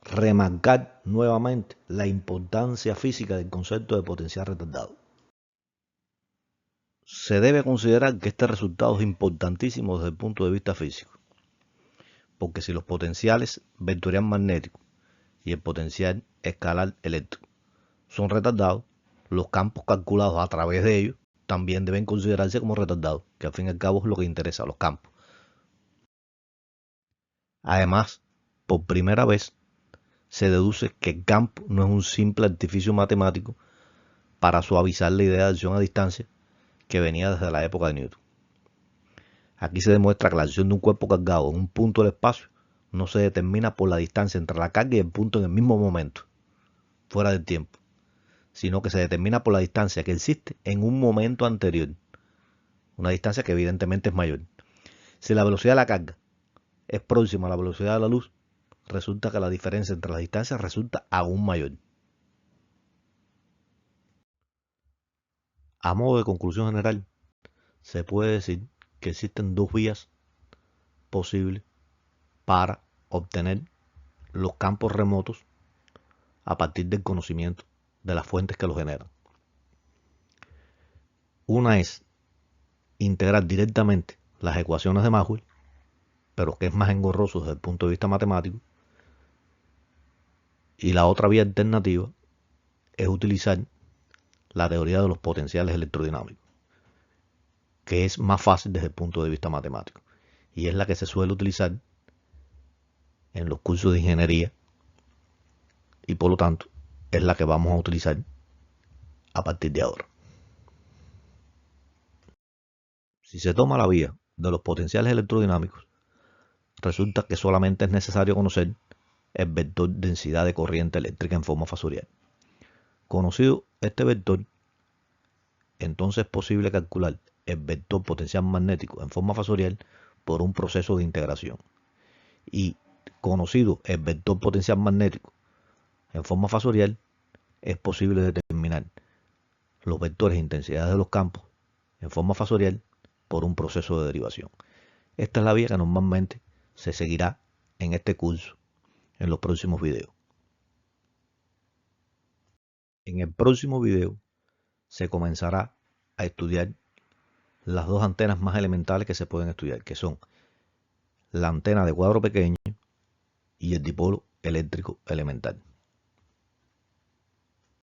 remarcar nuevamente la importancia física del concepto de potencial retardado. Se debe considerar que este resultado es importantísimo desde el punto de vista físico, porque si los potenciales vectorial magnético y el potencial escalar eléctrico son retardados, los campos calculados a través de ellos también deben considerarse como retardados, que al fin y al cabo es lo que interesa a los campos. Además, por primera vez, se deduce que el campo no es un simple artificio matemático para suavizar la idea de acción a distancia que venía desde la época de Newton. Aquí se demuestra que la acción de un cuerpo cargado en un punto del espacio no se determina por la distancia entre la carga y el punto en el mismo momento, fuera del tiempo, sino que se determina por la distancia que existe en un momento anterior, una distancia que evidentemente es mayor. Si la velocidad de la carga es próxima a la velocidad de la luz, resulta que la diferencia entre las distancias resulta aún mayor. A modo de conclusión general, se puede decir que existen dos vías posibles para obtener los campos remotos a partir del conocimiento de las fuentes que los generan. Una es integrar directamente las ecuaciones de Maxwell, pero que es más engorroso desde el punto de vista matemático. Y la otra vía alternativa es utilizar la teoría de los potenciales electrodinámicos, que es más fácil desde el punto de vista matemático. Y es la que se suele utilizar en los cursos de ingeniería y por lo tanto es la que vamos a utilizar a partir de ahora. Si se toma la vía de los potenciales electrodinámicos, resulta que solamente es necesario conocer el vector densidad de corriente eléctrica en forma fasorial. Conocido este vector, entonces es posible calcular el vector potencial magnético en forma fasorial por un proceso de integración. Y conocido el vector potencial magnético en forma fasorial, es posible determinar los vectores e intensidades de los campos en forma fasorial por un proceso de derivación. Esta es la vía que normalmente se seguirá en este curso en los próximos videos. En el próximo video se comenzará a estudiar las dos antenas más elementales que se pueden estudiar, que son la antena de cuadro pequeño y el dipolo eléctrico elemental.